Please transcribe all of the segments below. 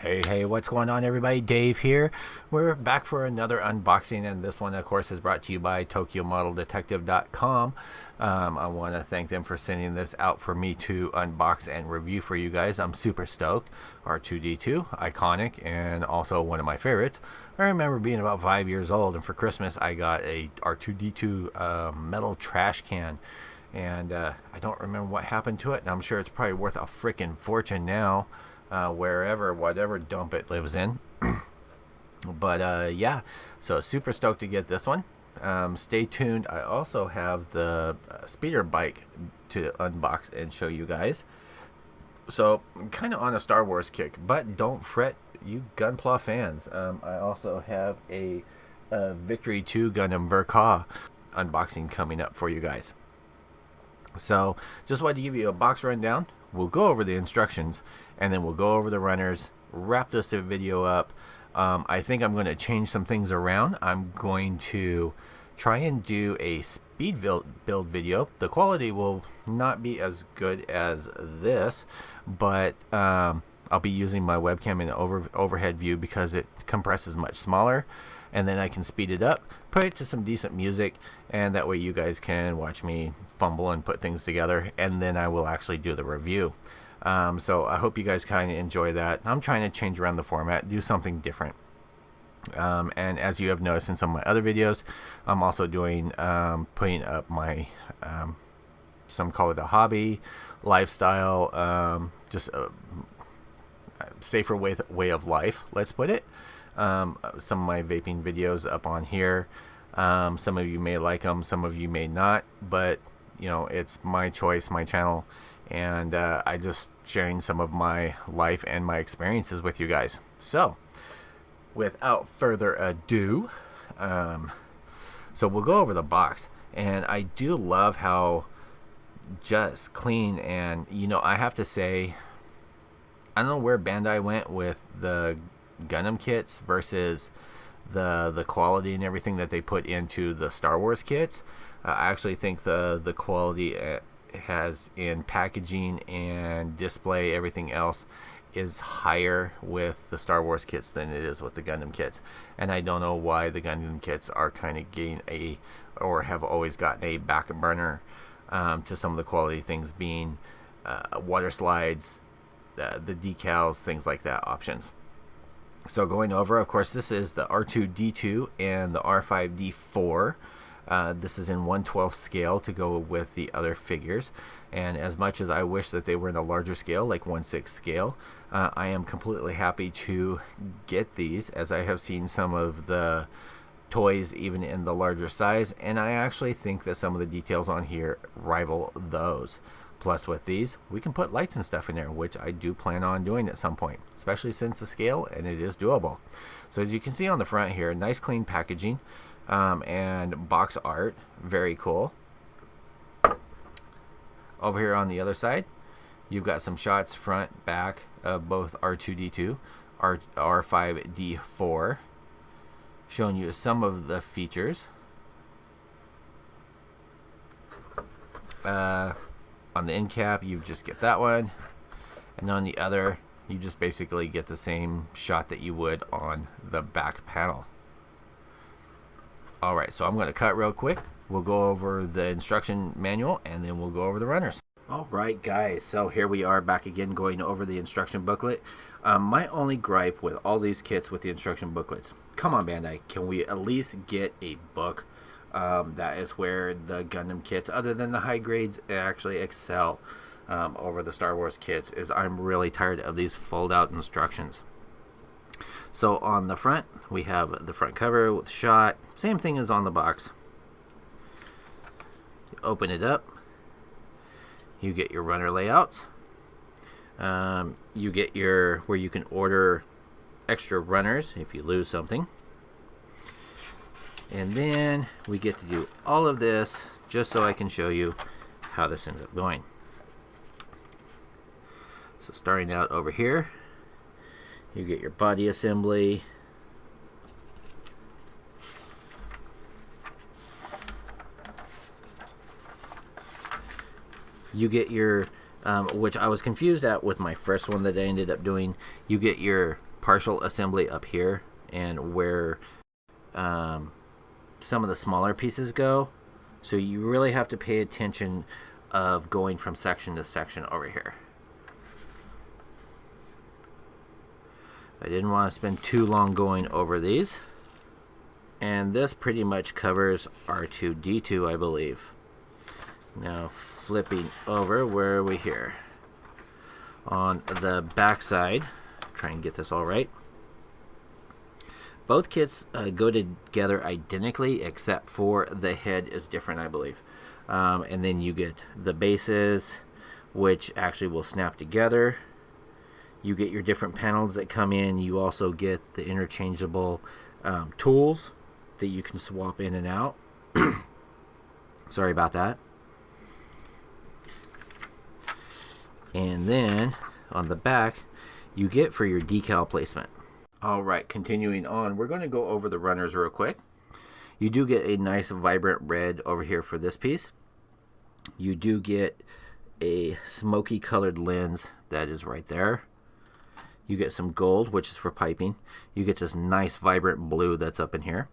Hey, what's going on, everybody? Dave here. We're back for another unboxing, and this one, of course, is brought to you by TokyoModelDetective.com. I want to thank them for sending this out for me to unbox and review for you guys. I'm super stoked. R2-D2, iconic, and also one of my favorites. I remember being about 5 years old, and for Christmas, I got a R2-D2 metal trash can. And I don't remember what happened to it, and I'm sure it's probably worth a freaking fortune now. Whatever dump it lives in. But yeah, so super stoked to get this one. Stay tuned. I also have the speeder bike to unbox and show you guys. So I'm kind of on a Star Wars kick, but don't fret, you Gunpla fans. I also have a Victory 2 Gundam Verka unboxing coming up for you guys. So just wanted to give you a box rundown. We'll go over the instructions, and then we'll go over the runners, wrap this video up. I think I'm going to change some things around. I'm going to try and do a speed build video. The quality will not be as good as this, but I'll be using my webcam in overhead view because it compresses much smaller, and then I can speed it up, put it to some decent music, and that way you guys can watch me fumble and put things together, and then I will actually do the review. So I hope you guys kind of enjoy that. I'm trying to change around the format, do something different. And as you have noticed in some of my other videos, I'm also doing putting up my some call it a hobby, lifestyle, just a safer way of life, let's put it. Some of my vaping videos up on here. Some of you may like them, some of you may not, but you know, it's my choice, my channel, and I just sharing some of my life and my experiences with you guys. So without further ado, so we'll go over the box, and I do love how just clean, and you know, I have to say, I don't know where Bandai went with the Gundam kits versus the quality and everything that they put into the Star Wars kits. I actually think the quality has in packaging and display, everything else, is higher with the Star Wars kits than it is with the Gundam kits. And I don't know why the Gundam kits are kind of getting or have always gotten a back burner to some of the quality things being water slides, the decals, things like that, options. So going over, of course, this is the R2-D2 and the R5-D4. This is in 1/12 scale to go with the other figures. And as much as I wish that they were in a larger scale, like 1/6 scale, I am completely happy to get these, as I have seen some of the toys even in the larger size. And I actually think that some of the details on here rival those. Plus with these, we can put lights and stuff in there, which I do plan on doing at some point, especially since the scale, and it is doable. So as you can see on the front here, nice clean packaging and box art, very cool. Over here on the other side, you've got some shots front, back of both R2-D2, R5-D4, showing you some of the features. On the end cap, you just get that one, and on the other, you just basically get the same shot that you would on the back panel. Alright, so I'm going to cut real quick. We'll go over the instruction manual, and then we'll go over the runners. Alright guys, so here we are back again going over the instruction booklet. My only gripe with all these kits with the instruction booklets, come on Bandai, can we at least get a book? That is where the Gundam kits, other than the high grades, actually excel over the Star Wars kits. Is I'm really tired of these fold out instructions. So on the front, we have the front cover with shot, same thing as on the box. You open it up, you get your runner layouts, you get your where you can order extra runners if you lose something. And then we get to do all of this just so I can show you how this ends up going. So starting out over here, you get your body assembly. You get your which I was confused at with my first one that I ended up doing. You get your partial assembly up here, and where some of the smaller pieces go. So you really have to pay attention of going from section to section over here. I didn't want to spend too long going over these. And this pretty much covers R2-D2, I believe. Now flipping over, where are we here? On the back side, try and get this all right. Both kits go together identically, except for the head is different, I believe. And then you get the bases, which actually will snap together. You get your different panels that come in. You also get the interchangeable tools that you can swap in and out. Sorry about that. And then on the back, you get for your decal placement. All right, continuing on, we're going to go over the runners real quick. You do get a nice vibrant red over here for this piece. You do get a smoky colored lens that is right there. You get some gold, which is for piping. You get this nice vibrant blue that's up in here.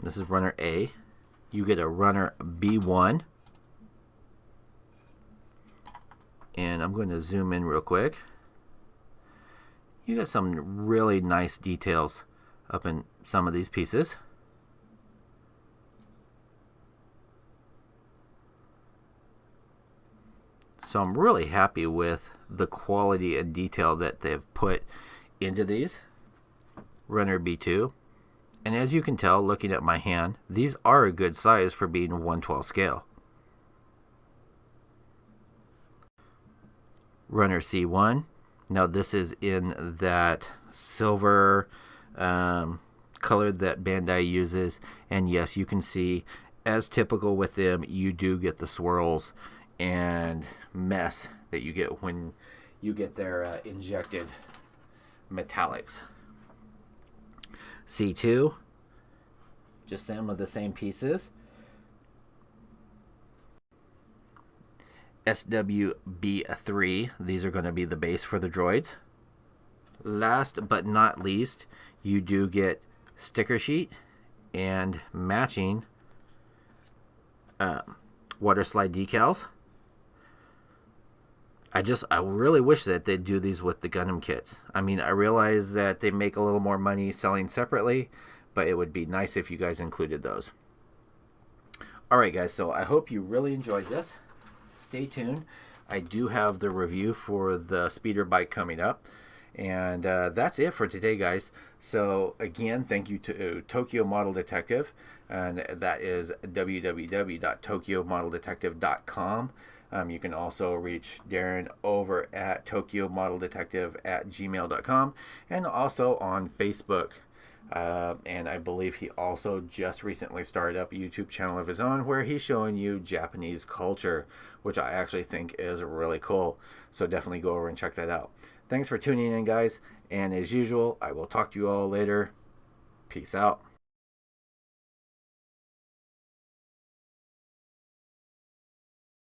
This is runner A. You get a runner B1. And I'm going to zoom in real quick. You got some really nice details up in some of these pieces. So I'm really happy with the quality and detail that they've put into these. Runner B2. And as you can tell, looking at my hand, these are a good size for being 1/12 scale. Runner C1. Now this is in that silver color that Bandai uses. And yes, you can see, as typical with them, you do get the swirls and mess that you get when you get their injected metallics. C2, just some of the same pieces. SWB3, these are going to be the base for the droids. Last but not least, you do get sticker sheet and matching water slide decals. I really wish that they'd do these with the Gundam kits. I mean, I realize that they make a little more money selling separately, but it would be nice if you guys included those. Alright guys, so I hope you really enjoyed this. Stay tuned. I do have the review for the speeder bike coming up. And that's it for today, guys. So again, thank you to Tokyo Model Detective, and that is www.TokyoModelDetective.com. You can also reach Darren over at TokyoModelDetective@gmail.com, and also on Facebook. And I believe he also just recently started up a YouTube channel of his own where he's showing you Japanese culture, which I actually think is really cool. So definitely go over and check that out. Thanks for tuning in, guys. And as usual, I will talk to you all later. Peace out.